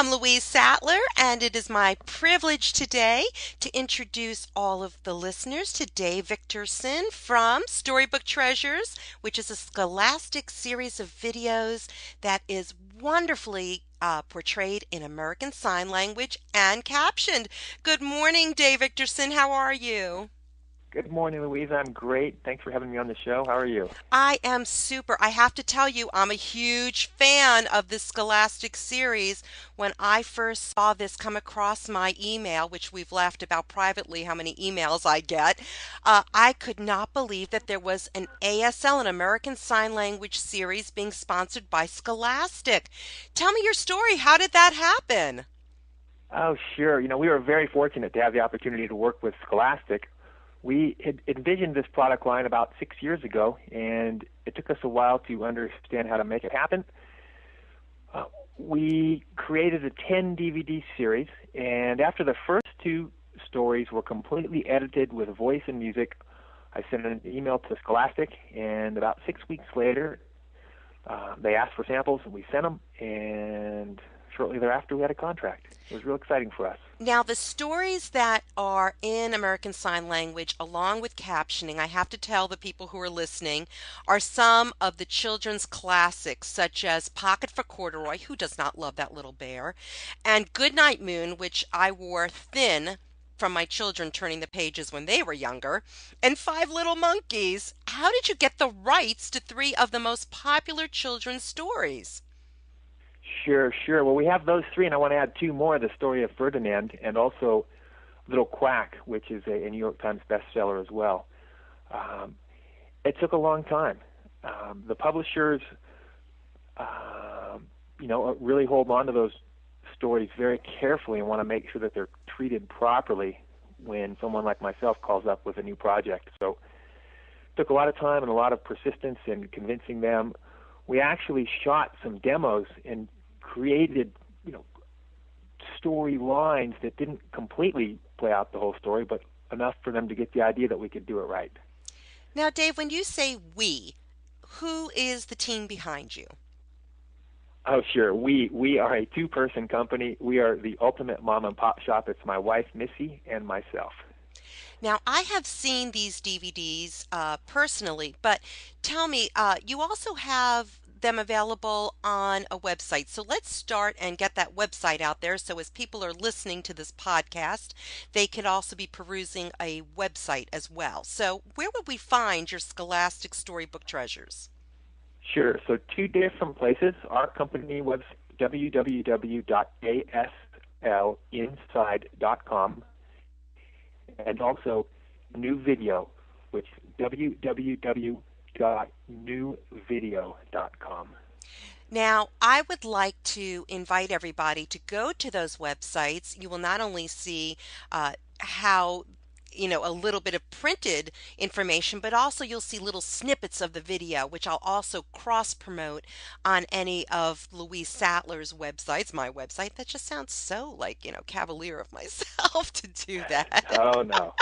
I'm Louise Sattler, and it is my privilege today to introduce all of the listeners to Dave Victorson from StoryBook Treasures, which is a Scholastic series of videos that is wonderfully portrayed in American Sign Language and captioned. Good morning, Dave Victorson. How are you? Good morning, Louise. I'm great. Thanks for having me on the show. How are you? I am super. I have to tell you, I'm a huge fan of the Scholastic series. When I first saw this come across my email, which we've laughed about privately, how many emails I get, I could not believe that there was an ASL, an American Sign Language series, being sponsored by Scholastic. Tell me your story. How did that happen? Oh, sure. We were very fortunate to have the opportunity to work with Scholastic. We had envisioned this product line about 6 years ago, and it took us a while to understand how to make it happen. We created a 10 DVD series, and after the first two stories were completely edited with voice and music, I sent an email to Scholastic, and about 6 weeks later, they asked for samples, and we sent them, and shortly thereafter, we had a contract. It was real exciting for us. Now, the stories that are in American Sign Language, along with captioning, I have to tell the people who are listening, are some of the children's classics, such as Pocket for Corduroy, who does not love that little bear, and Goodnight Moon, which I wore thin from my children turning the pages when they were younger, and Five Little Monkeys. How did you get the rights to three of the most popular children's stories? Sure, sure. Well, we have those three, and I want to add two more, the story of Ferdinand and also Little Quack, which is a New York Times bestseller as well. Um, it took a long time. The publishers, really hold on to those stories very carefully and want to make sure that they're treated properly when someone like myself calls up with a new project. So it took a lot of time and a lot of persistence in convincing them. We actually shot some demos and created, story lines that didn't completely play out the whole story, but enough for them to get the idea that we could do it right. Now, Dave, when you say we, who is the team behind you? Oh, sure. We are a two-person company. We are the ultimate mom and pop shop. It's my wife, Missy, and myself. Now, I have seen these DVDs personally, but tell me, you also have them available on a website. So let's start and get that website out there. So as people are listening to this podcast, they could also be perusing a website as well. So where would we find your Scholastic Storybook Treasures? Sure. So two different places. Our company website, www.aslinside.com, and also New Video, which is www.newvideo.com. Now, I would like to invite everybody to go to those websites. You will not only see how a little bit of printed information, but also you'll see little snippets of the video, which I'll also cross promote on any of Louise Sattler's websites, my website. That just sounds so like, cavalier of myself to do that. Oh, no.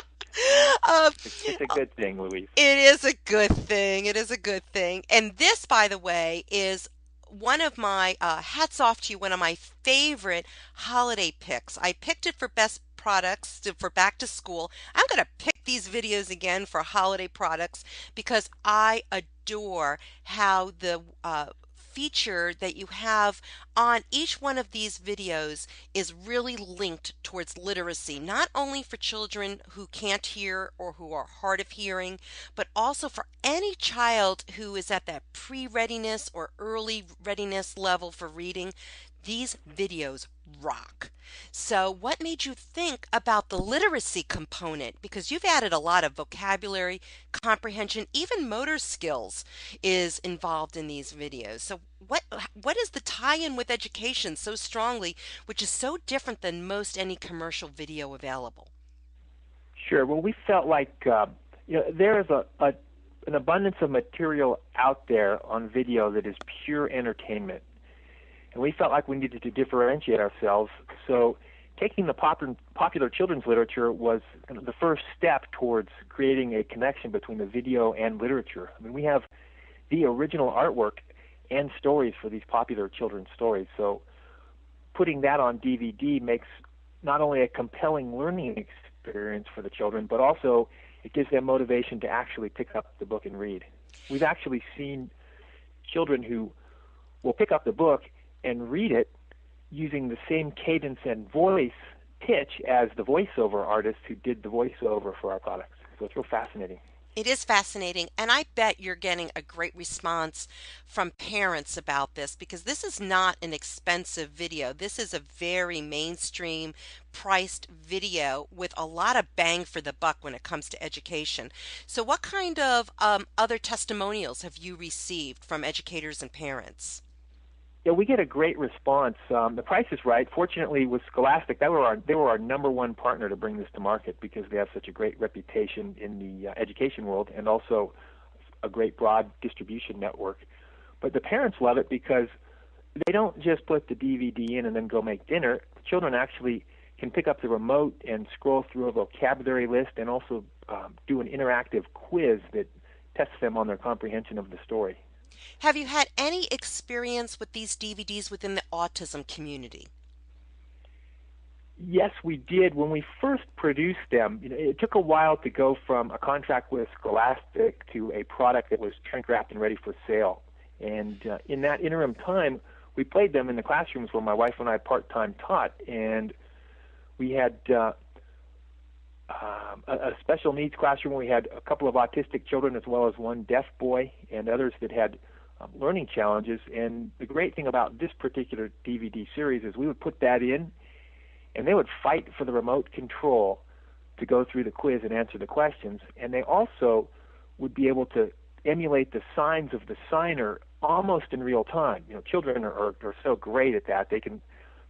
Um, It's a good thing, Louise. it is a good thing. It is a good thing. And this, by the way, is one of my hats off to you, one of my favorite holiday picks. I picked it for best products for back to school. I'm going to pick these videos again for holiday products because I adore how the feature that you have on each one of these videos is really linked towards literacy, not only for children who can't hear or who are hard of hearing, but also for any child who is at that pre-readiness or early readiness level for reading. These videos rock. So, what made you think about the literacy component? Because you've added a lot of vocabulary, comprehension, even motor skills is involved in these videos. So, what is the tie-in with education so strongly, which is so different than most any commercial video available? Sure. Well, we felt like there is an abundance of material out there on video that is pure entertainment. And we felt like we needed to differentiate ourselves. So taking the popular children's literature was kind of the first step towards creating a connection between the video and literature. I mean, we have the original artwork and stories for these popular children's stories. So putting that on DVD makes not only a compelling learning experience for the children, but also it gives them motivation to actually pick up the book and read. We've actually seen children who will pick up the book and read it using the same cadence and voice pitch as the voiceover artist who did the voiceover for our products. So it's real fascinating. It is fascinating, and I bet you're getting a great response from parents about this because this is not an expensive video. This is a very mainstream priced video with a lot of bang for the buck when it comes to education. So, what kind of other testimonials have you received from educators and parents? Yeah, we get a great response. The Price is Right. Fortunately, with Scholastic, they were our number one partner to bring this to market because they have such a great reputation in the education world and also a great broad distribution network. But the parents love it because they don't just put the DVD in and then go make dinner. The children actually can pick up the remote and scroll through a vocabulary list and also do an interactive quiz that tests them on their comprehension of the story. Have you had any experience with these DVDs within the autism community? Yes, we did. When we first produced them, it took a while to go from a contract with Scholastic to a product that was shrink wrapped and ready for sale. And in that interim time, we played them in the classrooms where my wife and I part-time taught. And we had a special needs classroom where we had a couple of autistic children as well as one deaf boy and others that had learning challenges. And the great thing about this particular DVD series is we would put that in and they would fight for the remote control to go through the quiz and answer the questions. And they also would be able to emulate the signs of the signer almost in real time. Children are so great at that. They can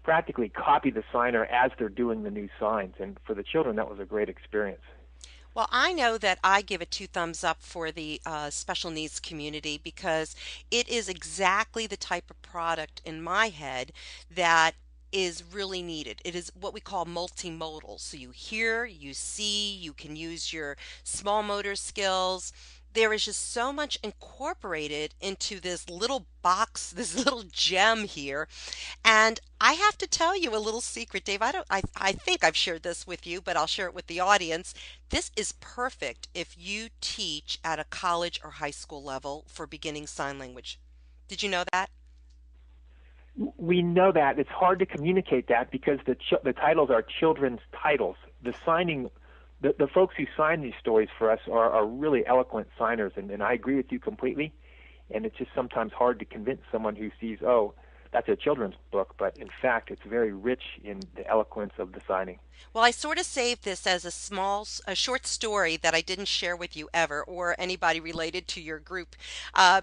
practically copy the signer as they're doing the new signs. And for the children, that was a great experience. Well, I know that I give it two thumbs up for the special needs community because it is exactly the type of product in my head that is really needed. It is what we call multimodal. So you hear, you see, you can use your small motor skills. There is just so much incorporated into this little box, this little gem here. And I have to tell you a little secret, Dave. I think I've shared this with you, but I'll share it with the audience. This is perfect if you teach at a college or high school level for beginning sign language. Did you know that? We know that. It's hard to communicate that because the titles are children's titles. The folks who sign these stories for us are really eloquent signers, and I agree with you completely. And it's just sometimes hard to convince someone who sees, oh, that's a children's book, but in fact, it's very rich in the eloquence of the signing. Well, I sort of saved this as a short story that I didn't share with you ever or anybody related to your group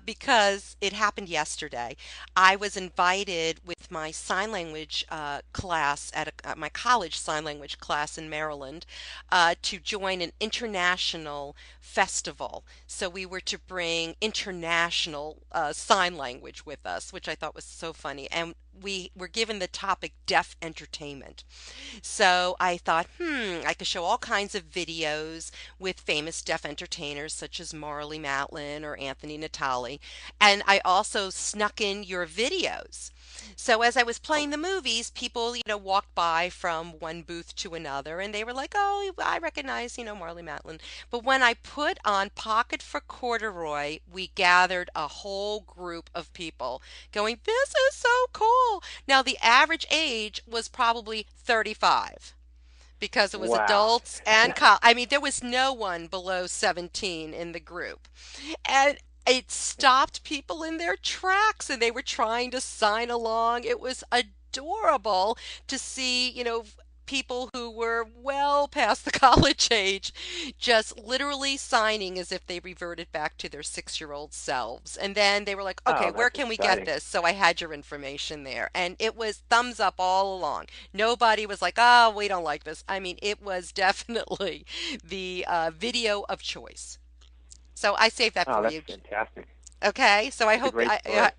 because it happened yesterday. I was invited with my sign language class at my college sign language class in Maryland to join an international festival. So we were to bring international sign language with us, which I thought was so funny. And we were given the topic deaf entertainment. So I thought, I could show all kinds of videos with famous deaf entertainers such as Marley Matlin or Anthony Natali. And I also snuck in your videos. So as I was playing the movies, people, walked by from one booth to another and they were like, oh, I recognize, Marley Matlin. But when I put on Pocket for Corduroy, we gathered a whole group of people going, this is so cool. Now, the average age was probably 35 because it was Wow. adults and I mean, there was no one below 17 in the group. And it stopped people in their tracks and they were trying to sign along. It was adorable to see, people who were well past the college age just literally signing as if they reverted back to their 6-year-old selves. And then they were like, okay, Oh, where that's can we get exciting. this? So I had your information there. And it was thumbs up all along. Nobody was like, oh, we don't like this. I mean, it was definitely the video of choice. So I saved that Oh, for that's you. fantastic. Okay, so I That's a hope great story.